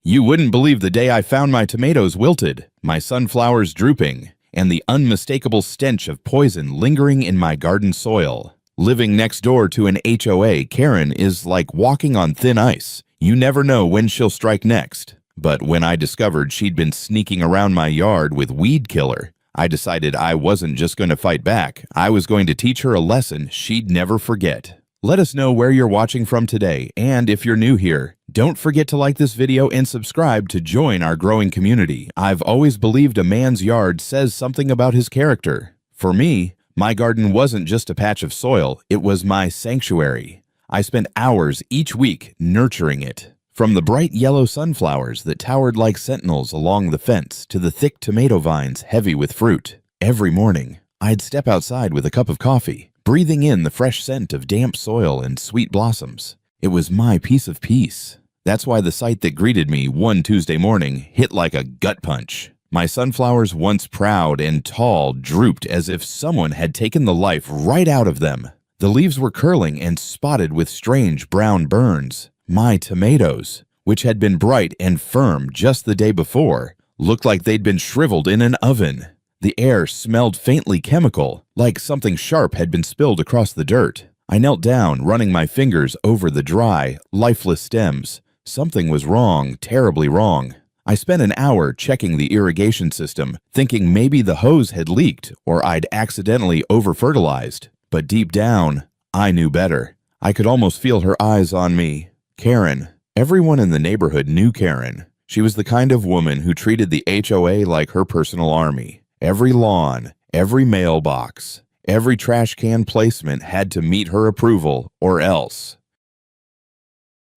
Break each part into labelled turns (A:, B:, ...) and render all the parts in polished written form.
A: You wouldn't believe the day I found my tomatoes wilted, my sunflowers drooping, and the unmistakable stench of poison lingering in my garden soil. Living next door to an HOA, Karen is like walking on thin ice. You never know when she'll strike next. But when I discovered she'd been sneaking around my yard with weed killer, I decided I wasn't just going to fight back. I was going to teach her a lesson she'd never forget. Let us know where you're watching from today, and if you're new here, don't forget to like this video and subscribe to join our growing community. I've always believed a man's yard says something about his character. For me, my garden wasn't just a patch of soil, it was my sanctuary. I spent hours each week nurturing it. From the bright yellow sunflowers that towered like sentinels along the fence to the thick tomato vines heavy with fruit. Every morning, I'd step outside with a cup of coffee, breathing in the fresh scent of damp soil and sweet blossoms. It was my piece of peace. That's why the sight that greeted me one Tuesday morning hit like a gut punch. My sunflowers, once proud and tall, drooped as if someone had taken the life right out of them. The leaves were curling and spotted with strange brown burns. My tomatoes, which had been bright and firm just the day before, looked like they'd been shriveled in an oven. The air smelled faintly chemical, like something sharp had been spilled across the dirt. I knelt down, running my fingers over the dry, lifeless stems. Something was wrong, terribly wrong. I spent an hour checking the irrigation system, thinking maybe the hose had leaked or I'd accidentally over-fertilized. But deep down, I knew better. I could almost feel her eyes on me. Karen. Everyone in the neighborhood knew Karen. She was the kind of woman who treated the HOA like her personal army. Every lawn, every mailbox, every trash can placement had to meet her approval, or else.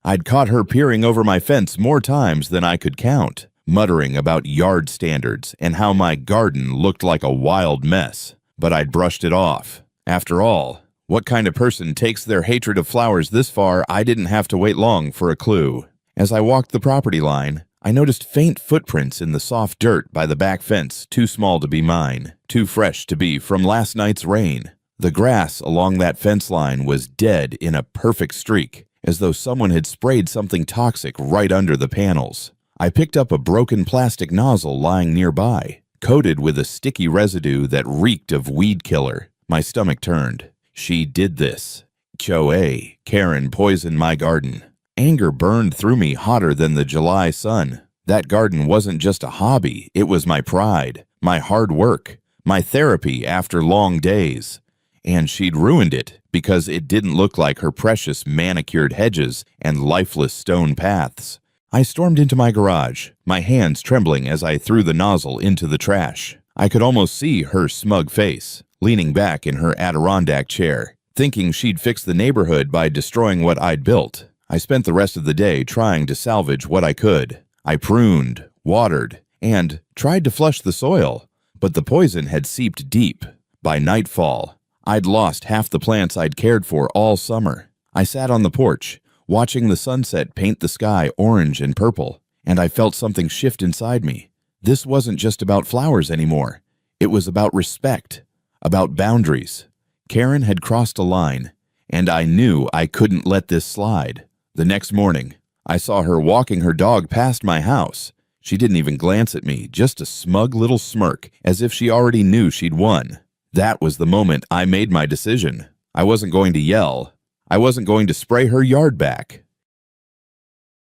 A: I'd caught her peering over my fence more times than I could count, muttering about yard standards and how my garden looked like a wild mess, but I'd brushed it off. After all, what kind of person takes their hatred of flowers this far? I didn't have to wait long for a clue. As I walked the property line, I noticed faint footprints in the soft dirt by the back fence, too small to be mine, too fresh to be from last night's rain. The grass along that fence line was dead in a perfect streak, as though someone had sprayed something toxic right under the panels. I picked up a broken plastic nozzle lying nearby, coated with a sticky residue that reeked of weed killer. My stomach turned. She did this. HOA, Karen poisoned my garden. Anger burned through me hotter than the July sun. That garden wasn't just a hobby, it was my pride, my hard work, my therapy after long days. And she'd ruined it because it didn't look like her precious manicured hedges and lifeless stone paths. I stormed into my garage, my hands trembling as I threw the nozzle into the trash. I could almost see her smug face, leaning back in her Adirondack chair, thinking she'd fix the neighborhood by destroying what I'd built. I spent the rest of the day trying to salvage what I could. I pruned, watered, and tried to flush the soil, but the poison had seeped deep. By nightfall, I'd lost half the plants I'd cared for all summer. I sat on the porch, watching the sunset paint the sky orange and purple, and I felt something shift inside me. This wasn't just about flowers anymore. It was about respect, about boundaries. Karen had crossed a line, and I knew I couldn't let this slide. The next morning, I saw her walking her dog past my house. She didn't even glance at me, just a smug little smirk, as if she already knew she'd won. That was the moment I made my decision. I wasn't going to yell. I wasn't going to spray her yard back.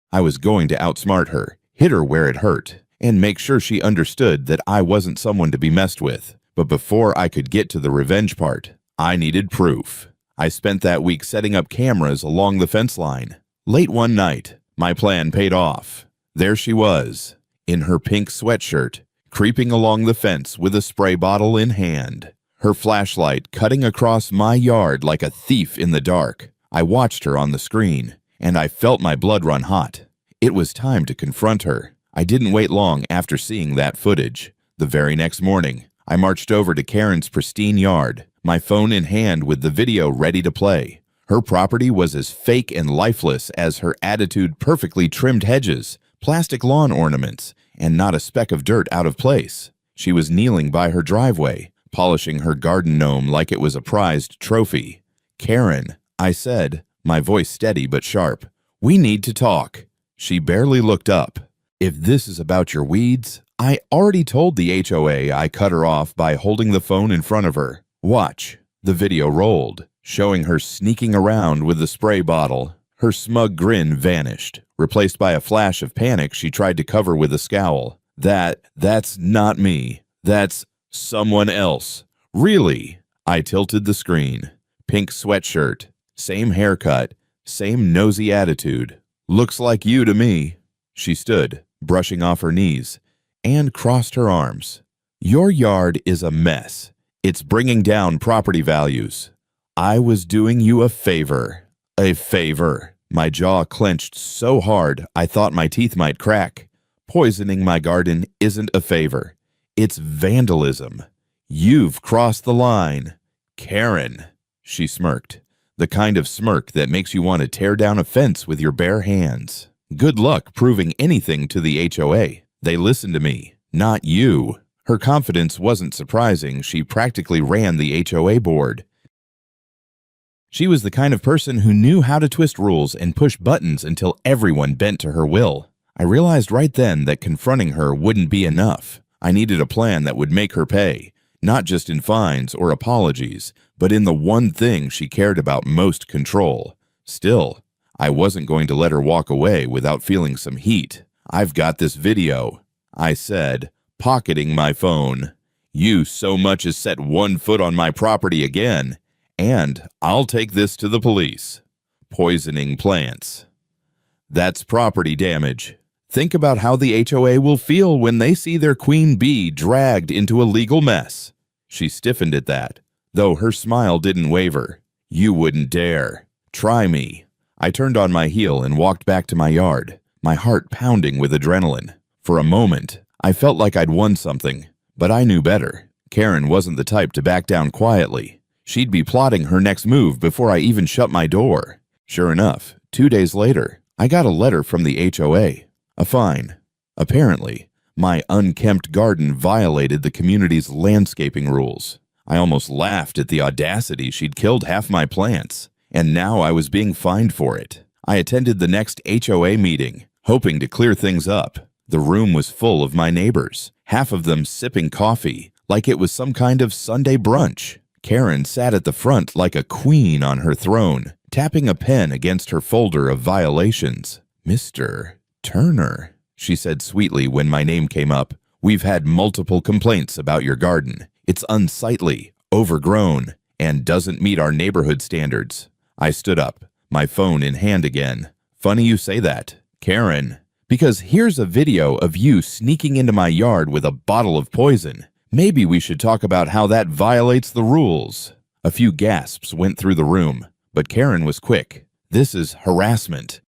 A: I was going to outsmart her, hit her where it hurt, and make sure she understood that I wasn't someone to be messed with. But before I could get to the revenge part, I needed proof. I spent that week setting up cameras along the fence line. Late one night, my plan paid off. There she was, in her pink sweatshirt, creeping along the fence with a spray bottle in hand, her flashlight cutting across my yard like a thief in the dark. I watched her on the screen, and I felt my blood run hot. It was time to confront her. I didn't wait long after seeing that footage. The very next morning, I marched over to Karen's pristine yard, my phone in hand with the video ready to play. Her property was as fake and lifeless as her attitude, perfectly trimmed hedges, plastic lawn ornaments, and not a speck of dirt out of place. She was kneeling by her driveway, polishing her garden gnome like it was a prized trophy. "Karen," I said, my voice steady but sharp, "we need to talk." She barely looked up. If this is about your weeds, I already told the HOA I cut her off by holding the phone in front of her. Watch. The video rolled, showing her sneaking around with the spray bottle. Her smug grin vanished, replaced by a flash of panic she tried to cover with a scowl. That's not me. That's someone else. Really? I tilted the screen. Pink sweatshirt, same haircut, same nosy attitude. Looks like you to me. She stood, brushing off her knees, and crossed her arms. Your yard is a mess. It's bringing down property values. I was doing you a favor. A favor. My jaw clenched so hard I thought my teeth might crack. Poisoning my garden isn't a favor. It's vandalism. You've crossed the line. Karen. She smirked, the kind of smirk that makes you want to tear down a fence with your bare hands. Good luck proving anything to the HOA. They listened to me, not you. Her confidence wasn't surprising. She practically ran the HOA board. She was the kind of person who knew how to twist rules and push buttons until everyone bent to her will. I realized right then that confronting her wouldn't be enough. I needed a plan that would make her pay, not just in fines or apologies, but in the one thing she cared about most: control. Still, I wasn't going to let her walk away without feeling some heat. I've got this video, I said, pocketing my phone. You so much as set one foot on my property again, and I'll take this to the police. Poisoning plants. That's property damage. Think about how the HOA will feel when they see their queen bee dragged into a legal mess. She stiffened at that, though her smile didn't waver. You wouldn't dare. Try me. I turned on my heel and walked back to my yard, my heart pounding with adrenaline. For a moment, I felt like I'd won something, but I knew better. Karen wasn't the type to back down quietly. She'd be plotting her next move before I even shut my door. Sure enough, 2 days later, I got a letter from the HOA. A fine. Apparently, my unkempt garden violated the community's landscaping rules. I almost laughed at the audacity. She'd killed half my plants, and now I was being fined for it. I attended the next HOA meeting, hoping to clear things up. The room was full of my neighbors, half of them sipping coffee, like it was some kind of Sunday brunch. Karen sat at the front like a queen on her throne, tapping a pen against her folder of violations. Mr. Turner, she said sweetly when my name came up. We've had multiple complaints about your garden. It's unsightly, overgrown, and doesn't meet our neighborhood standards. I stood up, my phone in hand again. Funny you say that, Karen, because here's a video of you sneaking into my yard with a bottle of poison. Maybe we should talk about how that violates the rules. A few gasps went through the room, but Karen was quick. This is harassment.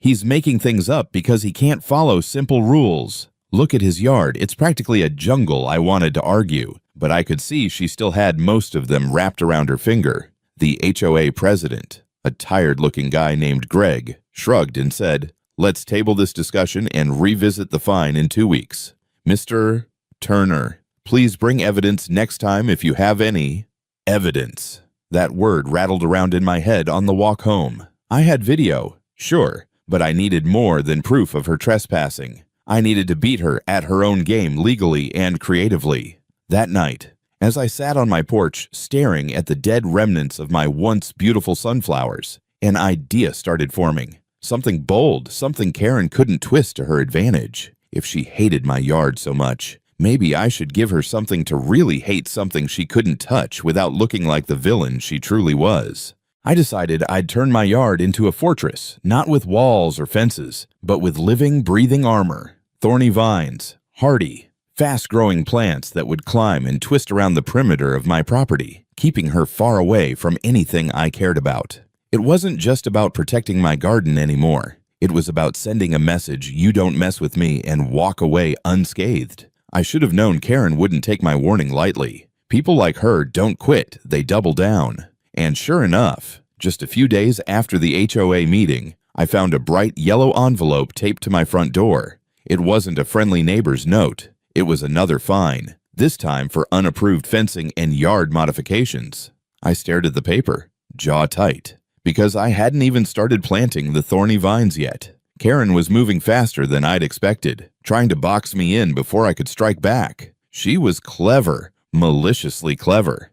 A: He's making things up because he can't follow simple rules. Look at his yard. It's practically a jungle. I wanted to argue, but I could see she still had most of them wrapped around her finger. The HOA president, a tired-looking guy named Greg, shrugged and said, "Let's table this discussion and revisit the fine in 2 weeks. Mr. Turner, please bring evidence next time if you have any." Evidence. That word rattled around in my head on the walk home. I had video, sure, but I needed more than proof of her trespassing. I needed to beat her at her own game legally and creatively. That night, as I sat on my porch staring at the dead remnants of my once beautiful sunflowers, an idea started forming. Something bold, something Karen couldn't twist to her advantage. If she hated my yard so much, maybe I should give her something to really hate something she couldn't touch without looking like the villain she truly was. I decided I'd turn my yard into a fortress, not with walls or fences, but with living, breathing armor. Thorny vines, hardy, fast-growing plants that would climb and twist around the perimeter of my property, keeping her far away from anything I cared about. It wasn't just about protecting my garden anymore. It was about sending a message: you don't mess with me, and walk away unscathed. I should have known Karen wouldn't take my warning lightly. People like her don't quit, they double down. And sure enough, just a few days after the HOA meeting, I found a bright yellow envelope taped to my front door. It wasn't a friendly neighbor's note. It was another fine, this time for unapproved fencing and yard modifications. I stared at the paper, jaw tight, because I hadn't even started planting the thorny vines yet. Karen was moving faster than I'd expected, trying to box me in before I could strike back. She was clever, maliciously clever.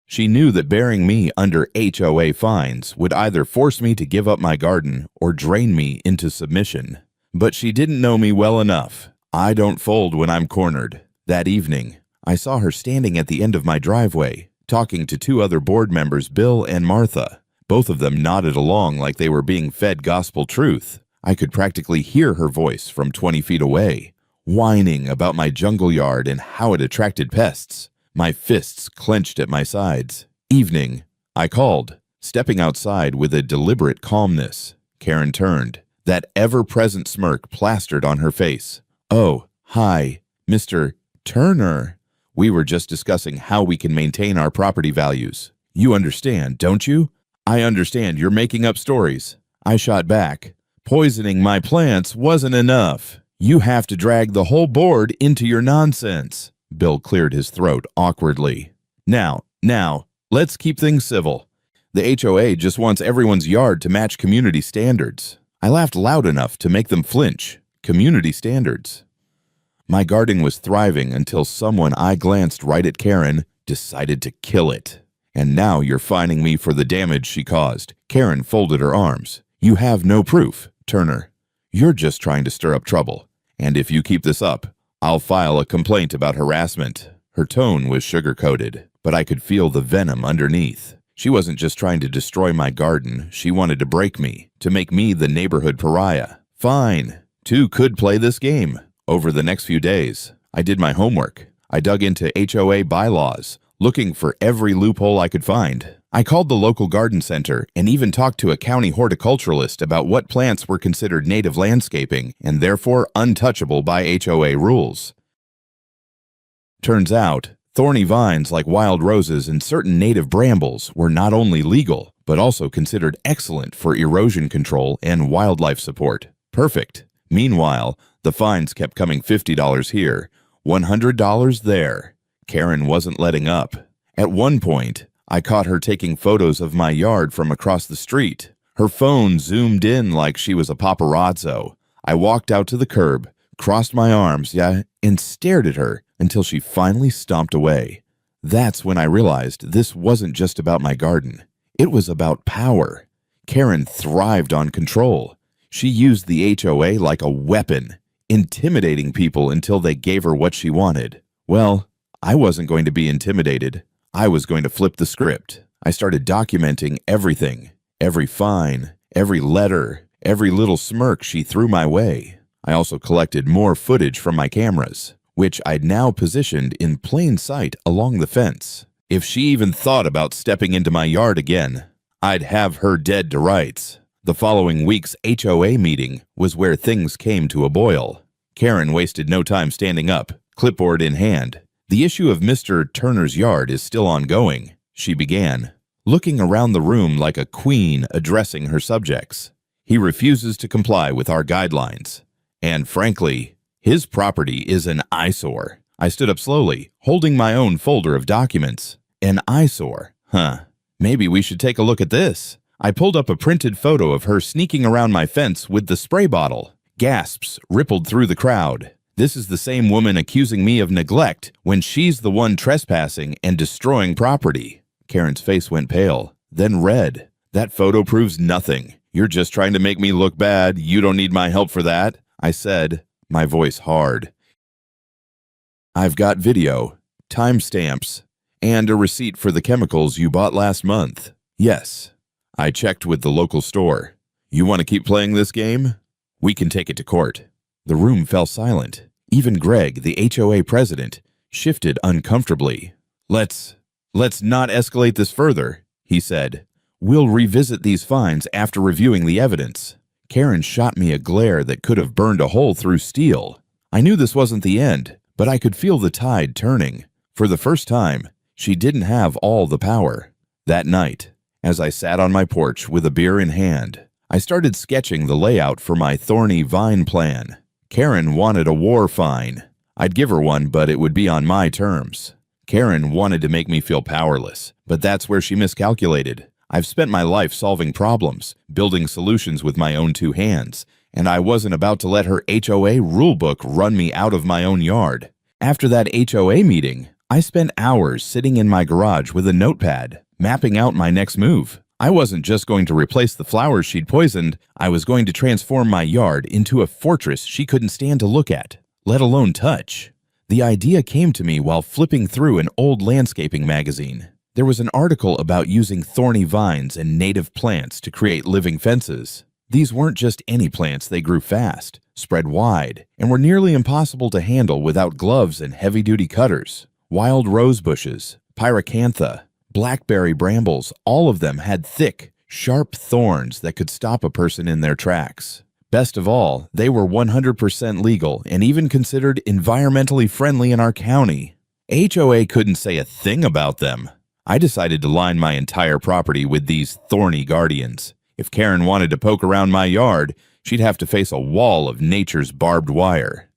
A: She knew that bearing me under HOA fines would either force me to give up my garden or drain me into submission. But she didn't know me well enough. I don't fold when I'm cornered. That evening, I saw her standing at the end of my driveway, talking to two other board members, Bill and Martha. Both of them nodded along like they were being fed gospel truth. I could practically hear her voice from 20 feet away, whining about my jungle yard and how it attracted pests. My fists clenched at my sides. Evening, I called, stepping outside with a deliberate calmness. Karen turned, that ever-present smirk plastered on her face. "Oh, hi, Mr. Turner. We were just discussing how we can maintain our property values. You understand, don't you?" "I understand you're making up stories," I shot back. "Poisoning my plants wasn't enough. You have to drag the whole board into your nonsense." Bill cleared his throat awkwardly. Now, let's keep things civil. The HOA just wants everyone's yard to match community standards." I laughed loud enough to make them flinch. Community standards. My garden was thriving until someone I glanced right at Karen decided to kill it. "And now you're fining me for the damage she caused." Karen folded her arms. "You have no proof, Turner. You're just trying to stir up trouble. And if you keep this up, I'll file a complaint about harassment." Her tone was sugar-coated, but I could feel the venom underneath. She wasn't just trying to destroy my garden, she wanted to break me, to make me the neighborhood pariah. Fine, two could play this game. Over the next few days, I did my homework. I dug into HOA bylaws, looking for every loophole I could find. I called the local garden center and even talked to a county horticulturalist about what plants were considered native landscaping and therefore untouchable by HOA rules. Turns out, thorny vines like wild roses and certain native brambles were not only legal, but also considered excellent for erosion control and wildlife support. Perfect. Meanwhile, the fines kept coming $50 here, $100 there. Karen wasn't letting up. At one point, I caught her taking photos of my yard from across the street. Her phone zoomed in like she was a paparazzo. I walked out to the curb, crossed my arms, and stared at her until she finally stomped away. That's when I realized this wasn't just about my garden. It was about power. Karen thrived on control. She used the HOA like a weapon, intimidating people until they gave her what she wanted. Well, I wasn't going to be intimidated. I was going to flip the script. I started documenting everything, every fine, every letter, every little smirk she threw my way. I also collected more footage from my cameras, which I'd now positioned in plain sight along the fence. If she even thought about stepping into my yard again, I'd have her dead to rights. The following week's HOA meeting was where things came to a boil. Karen wasted no time standing up, clipboard in hand. "The issue of Mr. Turner's yard is still ongoing," she began, looking around the room like a queen addressing her subjects. "He refuses to comply with our guidelines. And frankly, his property is an eyesore." I stood up slowly, holding my own folder of documents. An eyesore? Maybe we should take a look at this. I pulled up a printed photo of her sneaking around my fence with the spray bottle. Gasps rippled through the crowd. This is the same woman accusing me of neglect when she's the one trespassing and destroying property. Karen's face went pale, then red. "That photo proves nothing. You're just trying to make me look bad. You don't need my help for that," I said, my voice hard. "I've got video, timestamps, and a receipt for the chemicals you bought last month. Yes, I checked with the local store. You want to keep playing this game? We can take it to court." The room fell silent. Even Greg, the HOA president, shifted uncomfortably. Let's not escalate this further," he said. "We'll revisit these fines after reviewing the evidence." Karen shot me a glare that could have burned a hole through steel. I knew this wasn't the end, but I could feel the tide turning. For the first time, she didn't have all the power. That night, as I sat on my porch with a beer in hand, I started sketching the layout for my thorny vine plan. Karen wanted a war fine. I'd give her one, but it would be on my terms. Karen wanted to make me feel powerless, but that's where she miscalculated. I've spent my life solving problems, building solutions with my own two hands, and I wasn't about to let her HOA rulebook run me out of my own yard. After that HOA meeting, I spent hours sitting in my garage with a notepad, mapping out my next move. I wasn't just going to replace the flowers she'd poisoned, I was going to transform my yard into a fortress she couldn't stand to look at, let alone touch. The idea came to me while flipping through an old landscaping magazine. There was an article about using thorny vines and native plants to create living fences. These weren't just any plants, they grew fast, spread wide, and were nearly impossible to handle without gloves and heavy-duty cutters. Wild rose bushes, pyracantha, blackberry brambles, all of them had thick, sharp thorns that could stop a person in their tracks. Best of all, they were 100% legal and even considered environmentally friendly in our county. HOA couldn't say a thing about them. I decided to line my entire property with these thorny guardians. If Karen wanted to poke around my yard, she'd have to face a wall of nature's barbed wire.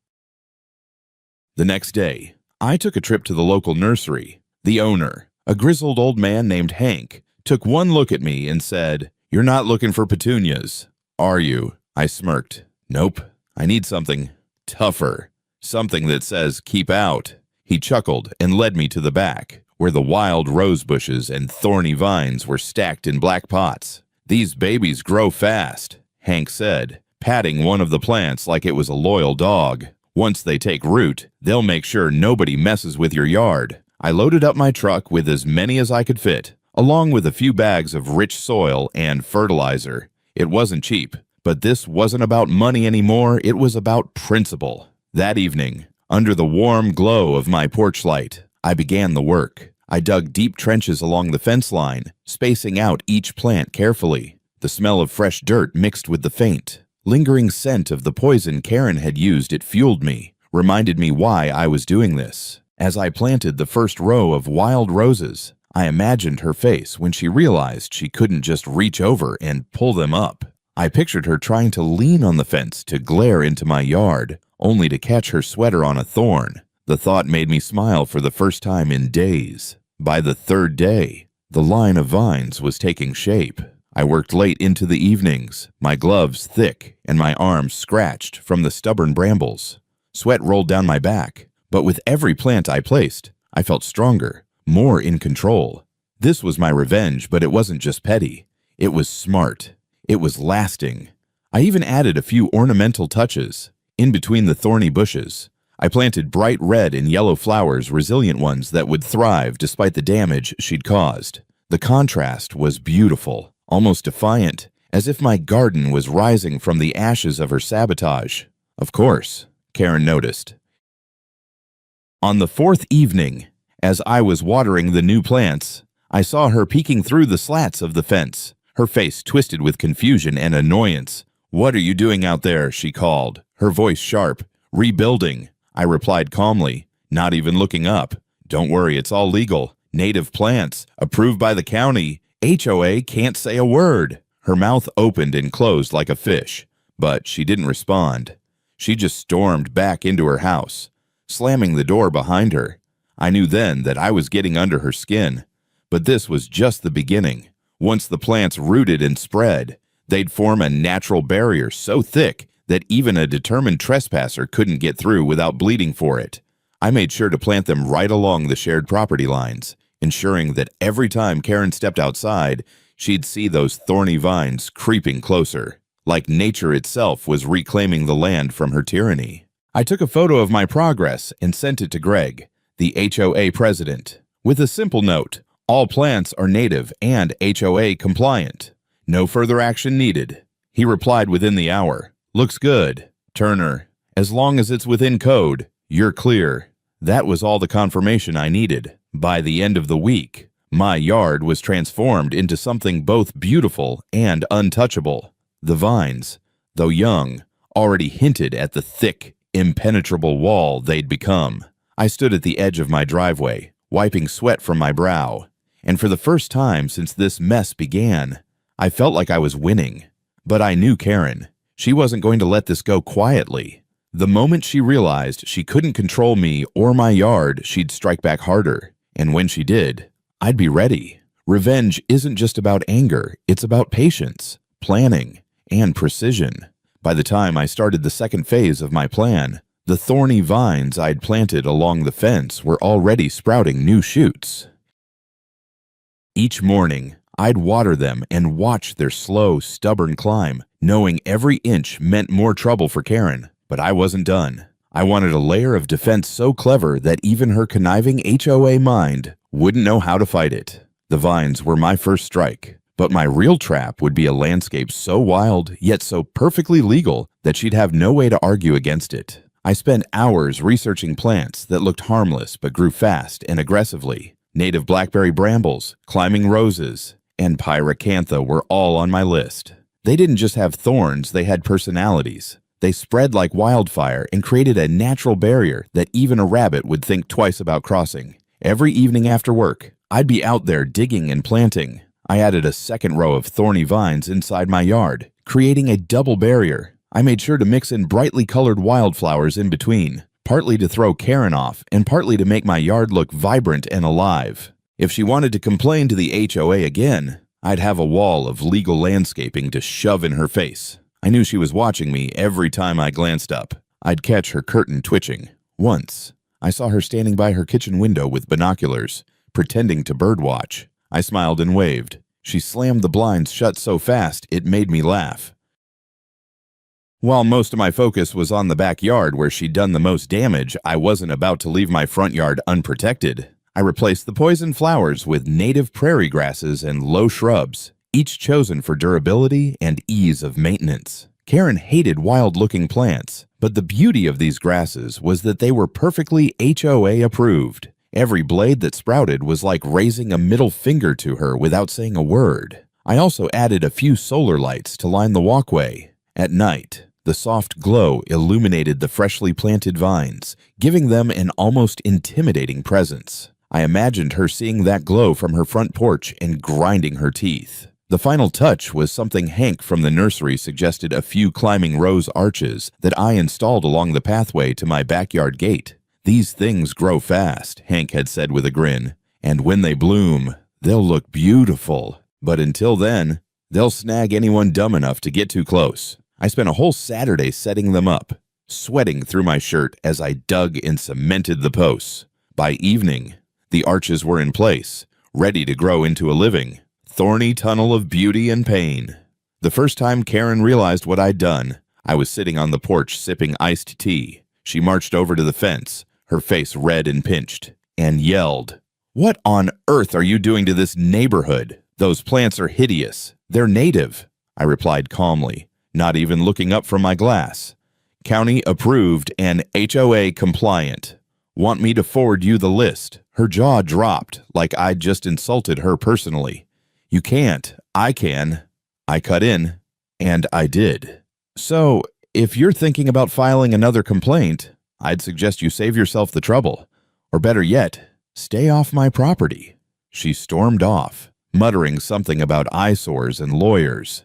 A: The next day, I took a trip to the local nursery. The owner, a grizzled old man named Hank, took one look at me and said, "You're not looking for petunias, are you?" I smirked. "Nope. I need something tougher. Something that says, 'keep out.'" He chuckled and led me to the back, where the wild rose bushes and thorny vines were stacked in black pots. "These babies grow fast," Hank said, patting one of the plants like it was a loyal dog. "Once they take root, they'll make sure nobody messes with your yard." I loaded up my truck with as many as I could fit, along with a few bags of rich soil and fertilizer. It wasn't cheap, but this wasn't about money anymore, it was about principle. That evening, under the warm glow of my porch light, I began the work. I dug deep trenches along the fence line, spacing out each plant carefully. The smell of fresh dirt mixed with the faint, lingering scent of the poison Karen had used, it fueled me, reminded me why I was doing this. As I planted the first row of wild roses, I imagined her face when she realized she couldn't just reach over and pull them up. I pictured her trying to lean on the fence to glare into my yard, only to catch her sweater on a thorn. The thought made me smile for the first time in days. By the third day, the line of vines was taking shape. I worked late into the evenings, my gloves thick and my arms scratched from the stubborn brambles. Sweat rolled down my back, but with every plant I placed, I felt stronger, more in control. This was my revenge, but it wasn't just petty. It was smart. It was lasting. I even added a few ornamental touches. In between the thorny bushes, I planted bright red and yellow flowers, resilient ones that would thrive despite the damage she'd caused. The contrast was beautiful, almost defiant, as if my garden was rising from the ashes of her sabotage. Of course, Karen noticed. On the fourth evening, as I was watering the new plants, I saw her peeking through the slats of the fence, her face twisted with confusion and annoyance. "What are you doing out there?" she called, her voice sharp. "Rebuilding," I replied calmly, not even looking up. "Don't worry, it's all legal. Native plants, approved by the county. HOA can't say a word." Her mouth opened and closed like a fish, but she didn't respond. She just stormed back into her house, slamming the door behind her. I knew then that I was getting under her skin, but this was just the beginning. Once the plants rooted and spread, they'd form a natural barrier so thick that even a determined trespasser couldn't get through without bleeding for it. I made sure to plant them right along the shared property lines, ensuring that every time Karen stepped outside, she'd see those thorny vines creeping closer, like nature itself was reclaiming the land from her tyranny. I took a photo of my progress and sent it to Greg, the HOA president, with a simple note: "All plants are native and HOA compliant. No further action needed." He replied within the hour, "Looks good, Turner. As long as it's within code, you're clear." That was all the confirmation I needed. By the end of the week, my yard was transformed into something both beautiful and untouchable. The vines, though young, already hinted at the thick, impenetrable wall they'd become. I stood at the edge of my driveway, wiping sweat from my brow, and for the first time since this mess began, I felt like I was winning. But I knew Karen. She wasn't going to let this go quietly. The moment she realized she couldn't control me or my yard, she'd strike back harder. And when she did, I'd be ready. Revenge isn't just about anger, it's about patience, planning, and precision. By the time I started the second phase of my plan, the thorny vines I'd planted along the fence were already sprouting new shoots. Each morning, I'd water them and watch their slow, stubborn climb, knowing every inch meant more trouble for Karen. But I wasn't done. I wanted a layer of defense so clever that even her conniving HOA mind wouldn't know how to fight it. The vines were my first strike, but my real trap would be a landscape so wild, yet so perfectly legal, that she'd have no way to argue against it. I spent hours researching plants that looked harmless but grew fast and aggressively. Native blackberry brambles, climbing roses, and pyracantha were all on my list. They didn't just have thorns, they had personalities. They spread like wildfire and created a natural barrier that even a rabbit would think twice about crossing. Every evening after work, I'd be out there digging and planting. I added a second row of thorny vines inside my yard, creating a double barrier. I made sure to mix in brightly colored wildflowers in between, partly to throw Karen off and partly to make my yard look vibrant and alive. If she wanted to complain to the HOA again, I'd have a wall of legal landscaping to shove in her face. I knew she was watching me every time I glanced up. I'd catch her curtain twitching. Once, I saw her standing by her kitchen window with binoculars, pretending to birdwatch. I smiled and waved. She slammed the blinds shut so fast it made me laugh. While most of my focus was on the backyard where she'd done the most damage, I wasn't about to leave my front yard unprotected. I replaced the poison flowers with native prairie grasses and low shrubs, each chosen for durability and ease of maintenance. Karen hated wild-looking plants, but the beauty of these grasses was that they were perfectly HOA approved. Every blade that sprouted was like raising a middle finger to her without saying a word. I also added a few solar lights to line the walkway. At night, the soft glow illuminated the freshly planted vines, giving them an almost intimidating presence. I imagined her seeing that glow from her front porch and grinding her teeth. The final touch was something Hank from the nursery suggested: a few climbing rose arches that I installed along the pathway to my backyard gate. "These things grow fast," Hank had said with a grin, "and when they bloom, they'll look beautiful. But until then, they'll snag anyone dumb enough to get too close." I spent a whole Saturday setting them up, sweating through my shirt as I dug and cemented the posts. By evening, the arches were in place, ready to grow into a living, thorny tunnel of beauty and pain. The first time Karen realized what I'd done, I was sitting on the porch sipping iced tea. She marched over to the fence, her face red and pinched, and yelled, "What on earth are you doing to this neighborhood? Those plants are hideous. They're native," I replied calmly, not even looking up from my glass. "County approved and HOA compliant. Want me to forward you the list?" Her jaw dropped like I'd just insulted her personally. "You can't. I can." I cut in, and I did. "So, if you're thinking about filing another complaint, I'd suggest you save yourself the trouble. Or better yet, stay off my property." She stormed off, muttering something about eyesores and lawyers.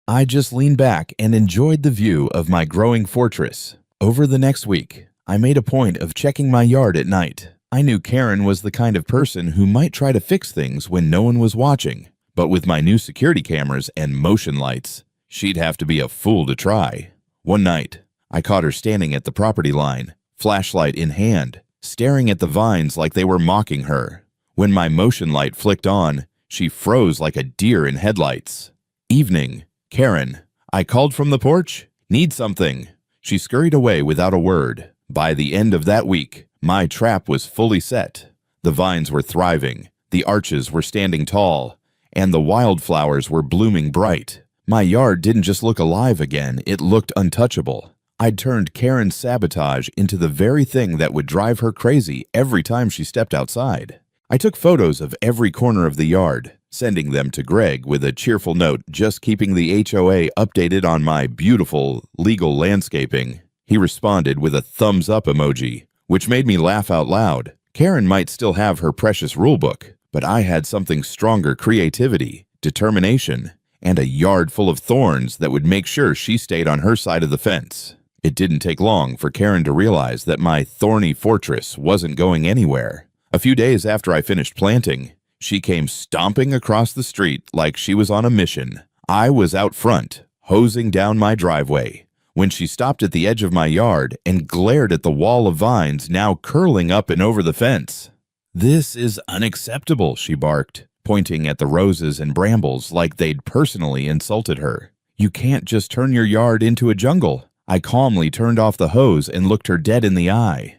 A: I just leaned back and enjoyed the view of my growing fortress. Over the next week, I made a point of checking my yard at night. I knew Karen was the kind of person who might try to fix things when no one was watching, but with my new security cameras and motion lights, she'd have to be a fool to try. One night, I caught her standing at the property line, flashlight in hand, staring at the vines like they were mocking her. When my motion light flicked on, she froze like a deer in headlights. "Evening, Karen," I called from the porch. "Need something." She scurried away without a word. By the end of that week, my trap was fully set. The vines were thriving, the arches were standing tall, and the wildflowers were blooming bright. My yard didn't just look alive again, it looked untouchable. I'd turned Karen's sabotage into the very thing that would drive her crazy every time she stepped outside. I took photos of every corner of the yard, sending them to Greg with a cheerful note just keeping the HOA updated on my beautiful, legal landscaping. He responded with a thumbs up emoji, which made me laugh out loud. Karen might still have her precious rulebook, but I had something stronger: creativity, determination, and a yard full of thorns that would make sure she stayed on her side of the fence. It didn't take long for Karen to realize that my thorny fortress wasn't going anywhere. A few days after I finished planting, She came stomping across the street like she was on a mission. I was out front, hosing down my driveway, when she stopped at the edge of my yard and glared at the wall of vines now curling up and over the fence. "This is unacceptable," she barked, pointing at the roses and brambles like they'd personally insulted her. "You can't just turn your yard into a jungle." I calmly turned off the hose and looked her dead in the eye.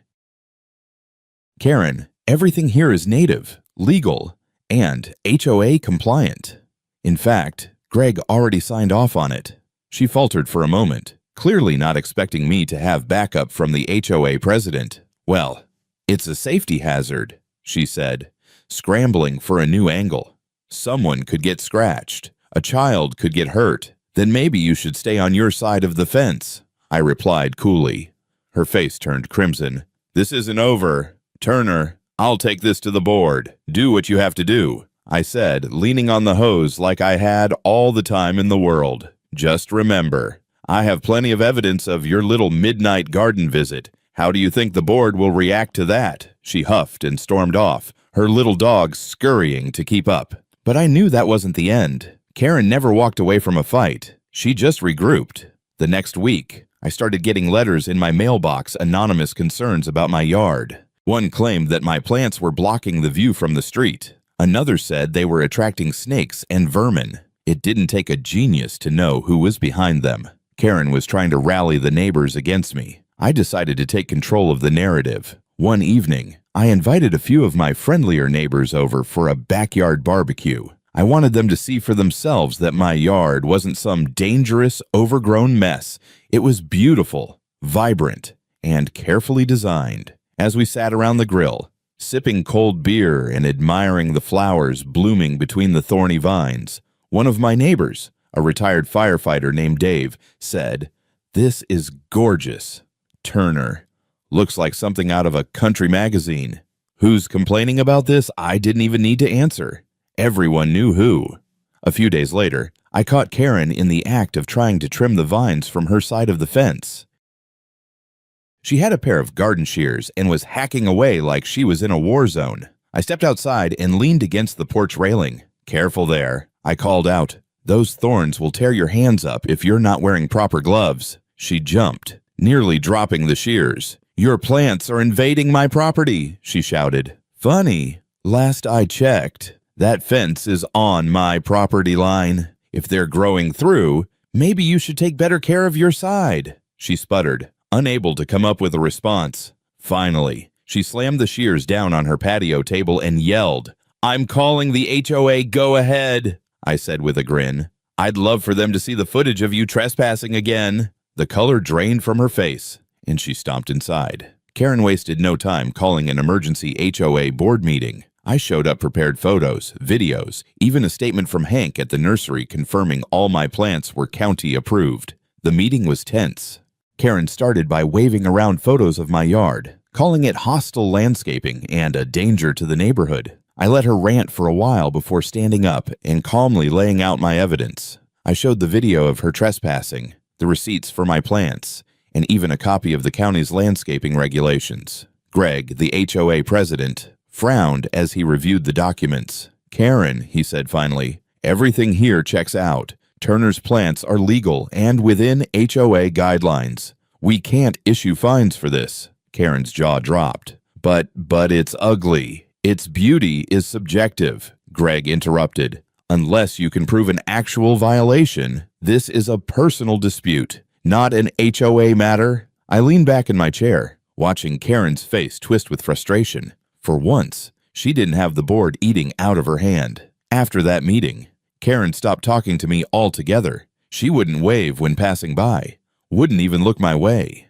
A: "Karen, everything here is native, legal, and HOA compliant. In fact, Greg already signed off on it." She faltered for a moment, clearly not expecting me to have backup from the HOA president. "Well, it's a safety hazard," she said, scrambling for a new angle. "Someone could get scratched. A child could get hurt. Then maybe you should stay on your side of the fence," I replied coolly. Her face turned crimson. "This isn't over. Turner, I'll take this to the board. Do what you have to do," I said, leaning on the hose like I had all the time in the world. "Just remember, I have plenty of evidence of your little midnight garden visit. How do you think the board will react to that?" She huffed and stormed off, her little dog scurrying to keep up. But I knew that wasn't the end. Karen never walked away from a fight. She just regrouped. The next week, I started getting letters in my mailbox, anonymous concerns about my yard. One claimed that my plants were blocking the view from the street. Another said they were attracting snakes and vermin. It didn't take a genius to know who was behind them. Karen was trying to rally the neighbors against me. I decided to take control of the narrative. One evening, I invited a few of my friendlier neighbors over for a backyard barbecue. I wanted them to see for themselves that my yard wasn't some dangerous, overgrown mess. It was beautiful, vibrant, and carefully designed. As we sat around the grill, sipping cold beer and admiring the flowers blooming between the thorny vines, one of my neighbors, a retired firefighter named Dave, said, "This is gorgeous. Turner, looks like something out of a country magazine." Who's complaining about this? I didn't even need to answer. Everyone knew who. A few days later, I caught Karen in the act of trying to trim the vines from her side of the fence. She had a pair of garden shears and was hacking away like she was in a war zone. I stepped outside and leaned against the porch railing. "Careful there," I called out. "Those thorns will tear your hands up if you're not wearing proper gloves." She jumped, nearly dropping the shears. "Your plants are invading my property," she shouted. "Funny. Last I checked, that fence is on my property line. If they're growing through, maybe you should take better care of your side," she sputtered, unable to come up with a response. Finally, she slammed the shears down on her patio table and yelled, "I'm calling the HOA, go ahead," I said with a grin. "I'd love for them to see the footage of you trespassing again." The color drained from her face, and she stomped inside. Karen wasted no time calling an emergency HOA board meeting. I showed up prepared photos, videos, even a statement from Hank at the nursery confirming all my plants were county approved. The meeting was tense. Karen started by waving around photos of my yard, calling it hostile landscaping and a danger to the neighborhood. I let her rant for a while before standing up and calmly laying out my evidence. I showed the video of her trespassing, the receipts for my plants, and even a copy of the county's landscaping regulations. Greg, the HOA president, frowned as he reviewed the documents. "Karen," he said finally, "everything here checks out. Turner's plants are legal and within HOA guidelines. We can't issue fines for this." Karen's jaw dropped. But it's ugly. Its beauty is subjective," Greg interrupted. "Unless you can prove an actual violation, this is a personal dispute, not an HOA matter." I leaned back in my chair, watching Karen's face twist with frustration. For once, she didn't have the board eating out of her hand. After that meeting, Karen stopped talking to me altogether. She wouldn't wave when passing by, wouldn't even look my way.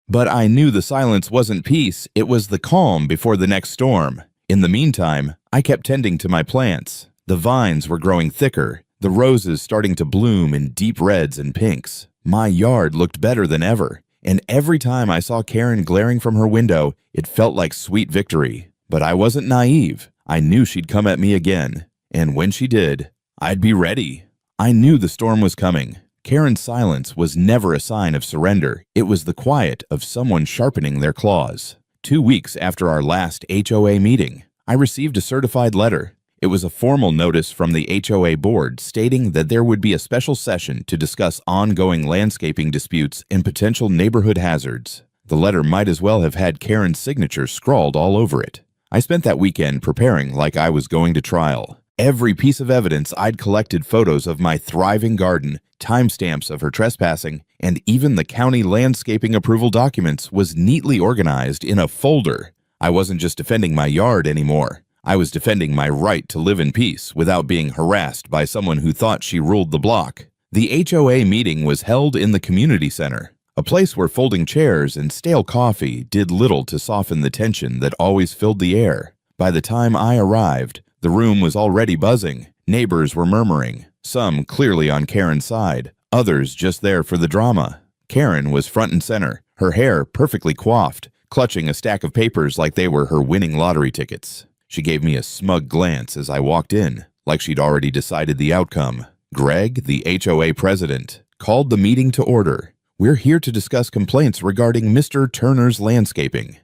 A: But I knew the silence wasn't peace, it was the calm before the next storm. In the meantime, I kept tending to my plants. The vines were growing thicker, the roses starting to bloom in deep reds and pinks. My yard looked better than ever, and every time I saw Karen glaring from her window, it felt like sweet victory. But I wasn't naive. I knew she'd come at me again, and when she did, I'd be ready. I knew the storm was coming. Karen's silence was never a sign of surrender. It was the quiet of someone sharpening their claws. 2 weeks after our last HOA meeting, I received a certified letter. It was a formal notice from the HOA board stating that there would be a special session to discuss ongoing landscaping disputes and potential neighborhood hazards. The letter might as well have had Karen's signature scrawled all over it. I spent that weekend preparing like I was going to trial. Every piece of evidence I'd collected photos of my thriving garden, timestamps of her trespassing, and even the county landscaping approval documents was neatly organized in a folder. I wasn't just defending my yard anymore. I was defending my right to live in peace without being harassed by someone who thought she ruled the block. The HOA meeting was held in the community center, a place where folding chairs and stale coffee did little to soften the tension that always filled the air. By the time I arrived, the room was already buzzing. Neighbors were murmuring, some clearly on Karen's side, others just there for the drama. Karen was front and center, her hair perfectly coiffed, clutching a stack of papers like they were her winning lottery tickets. She gave me a smug glance as I walked in, like she'd already decided the outcome. Greg, the HOA president, called the meeting to order. We're here to discuss complaints regarding Mr. Turner's landscaping.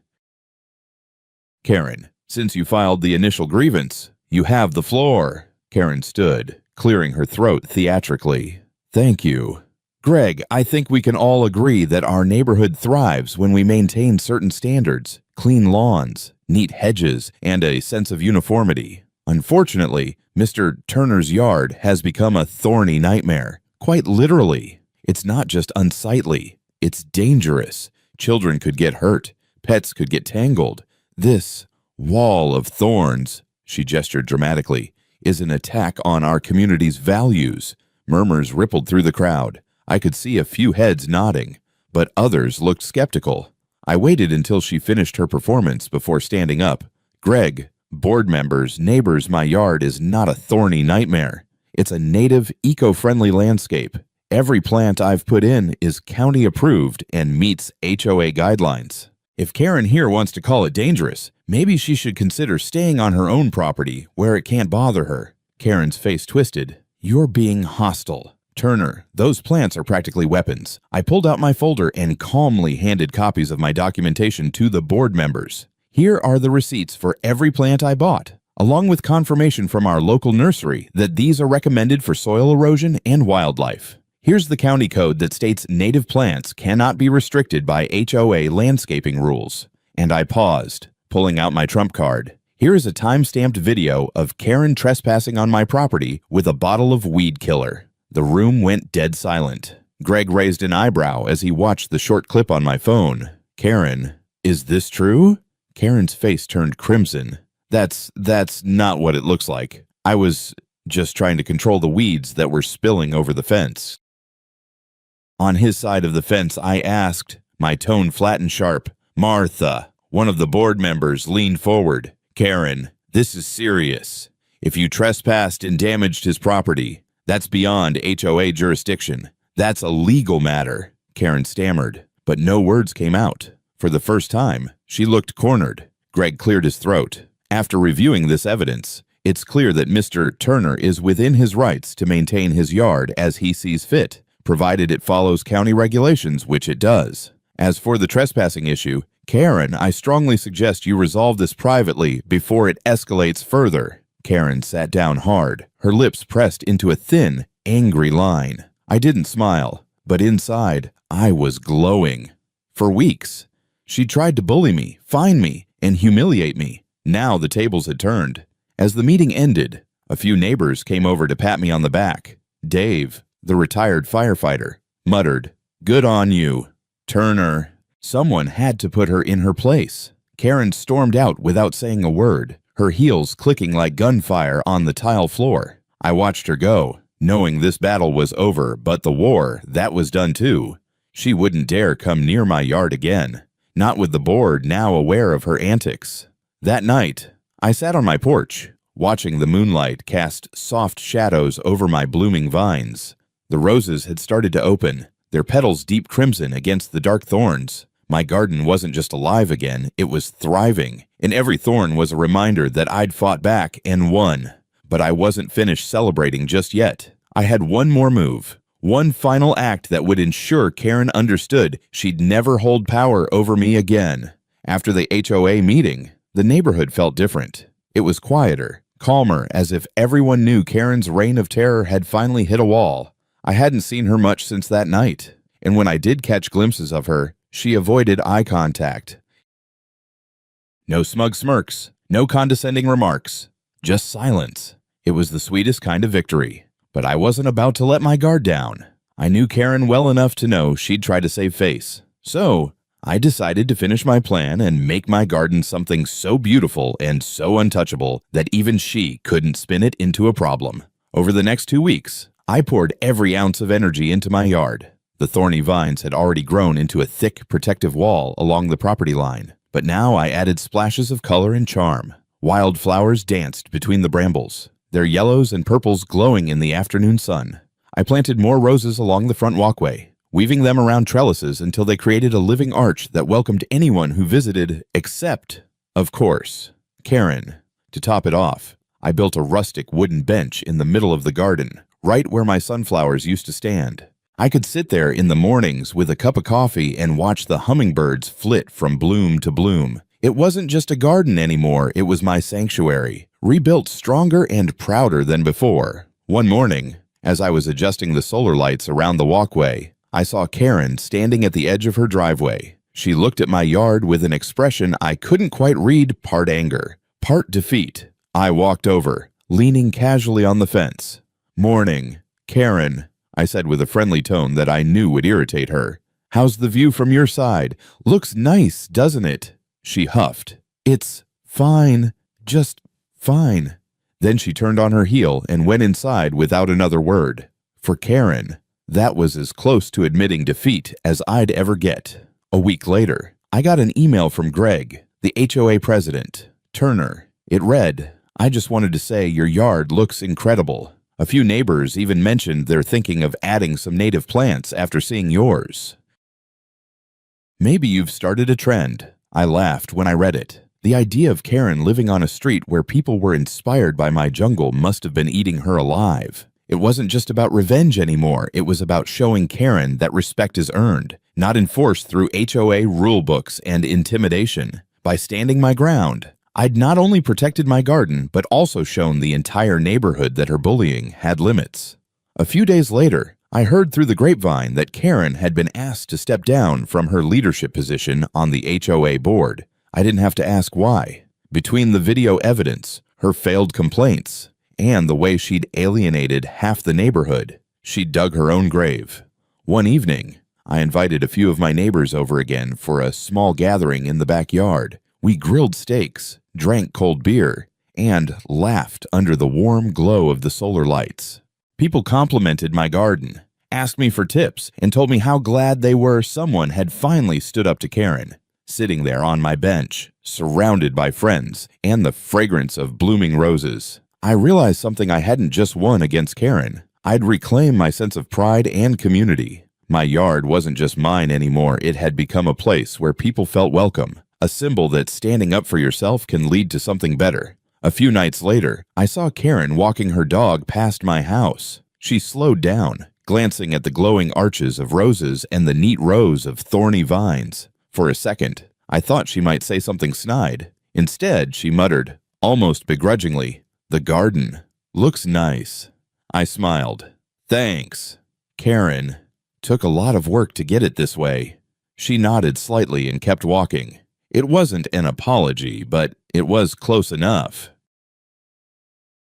A: Karen, since you filed the initial grievance, you have the floor. Karen stood, clearing her throat theatrically. Thank you. Greg, I think we can all agree that our neighborhood thrives when we maintain certain standards, clean lawns, neat hedges, and a sense of uniformity. Unfortunately, Mr. Turner's yard has become a thorny nightmare, quite literally. It's not just unsightly, it's dangerous. Children could get hurt, pets could get tangled. This wall of thorns, she gestured dramatically, is an attack on our community's values. Murmurs rippled through the crowd. I could see a few heads nodding, but others looked skeptical. I waited until she finished her performance before standing up. Greg, board members, neighbors, my yard is not a thorny nightmare. It's a native, eco-friendly landscape. Every plant I've put in is county approved and meets HOA guidelines. If Karen here wants to call it dangerous, maybe she should consider staying on her own property where it can't bother her. Karen's face twisted. You're being hostile. Turner, those plants are practically weapons. I pulled out my folder and calmly handed copies of my documentation to the board members. Here are the receipts for every plant I bought, along with confirmation from our local nursery that these are recommended for soil erosion and wildlife. Here's the county code that states native plants cannot be restricted by HOA landscaping rules. And I paused, pulling out my trump card. Here is a time-stamped video of Karen trespassing on my property with a bottle of weed killer. The room went dead silent. Greg raised an eyebrow as he watched the short clip on my phone. Karen, is this true? Karen's face turned crimson. That's not what it looks like. I was just trying to control the weeds that were spilling over the fence. On his side of the fence, I asked, my tone flat and sharp. Martha, one of the board members, leaned forward. Karen, this is serious. If you trespassed and damaged his property, that's beyond HOA jurisdiction. That's a legal matter. Karen stammered, but no words came out. For the first time, she looked cornered. Greg cleared his throat. After reviewing this evidence, it's clear that Mr. Turner is within his rights to maintain his yard as he sees fit, provided it follows county regulations, which it does. As for the trespassing issue, Karen, I strongly suggest you resolve this privately before it escalates further. Karen sat down hard, her lips pressed into a thin, angry line. I didn't smile, but inside, I was glowing. For weeks, she tried to bully me, fine me, and humiliate me. Now the tables had turned. As the meeting ended, a few neighbors came over to pat me on the back. Dave, the retired firefighter, muttered, "Good on you, Turner." Someone had to put her in her place. Karen stormed out without saying a word, her heels clicking like gunfire on the tile floor. I watched her go, knowing this battle was over, but the war, that was done too. She wouldn't dare come near my yard again, not with the board now aware of her antics. That night, I sat on my porch, watching the moonlight cast soft shadows over my blooming vines. The roses had started to open, their petals deep crimson against the dark thorns. My garden wasn't just alive again, it was thriving, and every thorn was a reminder that I'd fought back and won. But I wasn't finished celebrating just yet. I had one more move, one final act that would ensure Karen understood she'd never hold power over me again. After the HOA meeting, the neighborhood felt different. It was quieter, calmer, as if everyone knew Karen's reign of terror had finally hit a wall. I hadn't seen her much since that night, and when I did catch glimpses of her, she avoided eye contact. No smug smirks, no condescending remarks, just silence. It was the sweetest kind of victory, but I wasn't about to let my guard down. I knew Karen well enough to know she'd try to save face, so I decided to finish my plan and make my garden something so beautiful and so untouchable that even she couldn't spin it into a problem. Over the next 2 weeks, I poured every ounce of energy into my yard. The thorny vines had already grown into a thick, protective wall along the property line, but now I added splashes of color and charm. Wild flowers danced between the brambles, their yellows and purples glowing in the afternoon sun. I planted more roses along the front walkway, weaving them around trellises until they created a living arch that welcomed anyone who visited, except, of course, Karen. To top it off, I built a rustic wooden bench in the middle of the garden, right where my sunflowers used to stand. I could sit there in the mornings with a cup of coffee and watch the hummingbirds flit from bloom to bloom. It wasn't just a garden anymore, it was my sanctuary, rebuilt stronger and prouder than before. One morning, as I was adjusting the solar lights around the walkway, I saw Karen standing at the edge of her driveway. She looked at my yard with an expression I couldn't quite read, part anger, part defeat. I walked over, leaning casually on the fence. "Morning, Karen," I said with a friendly tone that I knew would irritate her. "How's the view from your side? Looks nice, doesn't it?" She huffed. "It's fine, just fine." Then she turned on her heel and went inside without another word. For Karen, that was as close to admitting defeat as I'd ever get. A week later, I got an email from Greg, the HOA president, Turner. It read, "I just wanted to say your yard looks incredible. A few neighbors even mentioned they're thinking of adding some native plants after seeing yours. Maybe you've started a trend." I laughed when I read it. The idea of Karen living on a street where people were inspired by my jungle must have been eating her alive. It wasn't just about revenge anymore, it was about showing Karen that respect is earned, not enforced through HOA rulebooks and intimidation. By standing my ground, I'd not only protected my garden, but also shown the entire neighborhood that her bullying had limits. A few days later, I heard through the grapevine that Karen had been asked to step down from her leadership position on the HOA board. I didn't have to ask why. Between the video evidence, her failed complaints, and the way she'd alienated half the neighborhood, she dug her own grave. One evening, I invited a few of my neighbors over again for a small gathering in the backyard. We grilled steaks, drank cold beer, and laughed under the warm glow of the solar lights. People complimented my garden, asked me for tips, and told me how glad they were someone had finally stood up to Karen. Sitting there on my bench, surrounded by friends, and the fragrance of blooming roses, I realized something I hadn't just won against Karen. I'd reclaimed my sense of pride and community. My yard wasn't just mine anymore, it had become a place where people felt welcome. A symbol that standing up for yourself can lead to something better. A few nights later, I saw Karen walking her dog past my house. She slowed down, glancing at the glowing arches of roses and the neat rows of thorny vines. For a second, I thought she might say something snide. Instead, she muttered, almost begrudgingly, "The garden looks nice." I smiled. "Thanks, Karen. Took a lot of work to get it this way." She nodded slightly and kept walking. It wasn't an apology, but it was close enough.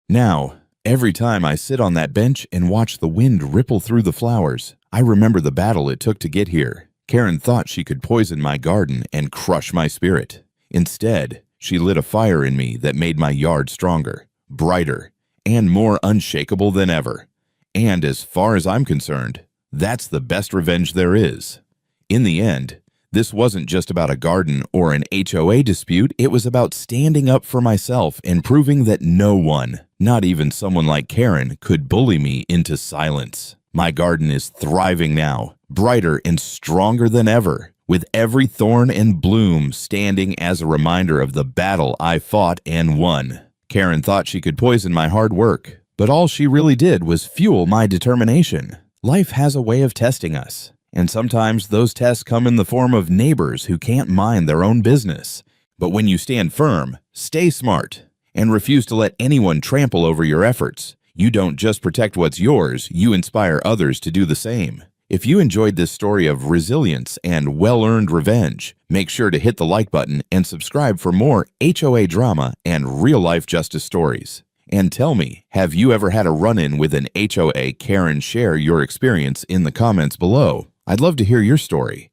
A: Now, every time I sit on that bench and watch the wind ripple through the flowers, I remember the battle it took to get here. Karen thought she could poison my garden and crush my spirit. Instead, she lit a fire in me that made my yard stronger, brighter, and more unshakable than ever. And as far as I'm concerned, that's the best revenge there is. In the end, this wasn't just about a garden or an HOA dispute, it was about standing up for myself and proving that no one, not even someone like Karen, could bully me into silence. My garden is thriving now, brighter and stronger than ever, with every thorn and bloom standing as a reminder of the battle I fought and won. Karen thought she could poison my hard work, but all she really did was fuel my determination. Life has a way of testing us. And sometimes those tests come in the form of neighbors who can't mind their own business. But when you stand firm, stay smart, and refuse to let anyone trample over your efforts. You don't just protect what's yours, you inspire others to do the same. If you enjoyed this story of resilience and well-earned revenge, make sure to hit the like button and subscribe for more HOA drama and real-life justice stories. And tell me, have you ever had a run-in with an HOA Karen? Share your experience in the comments below. I'd love to hear your story.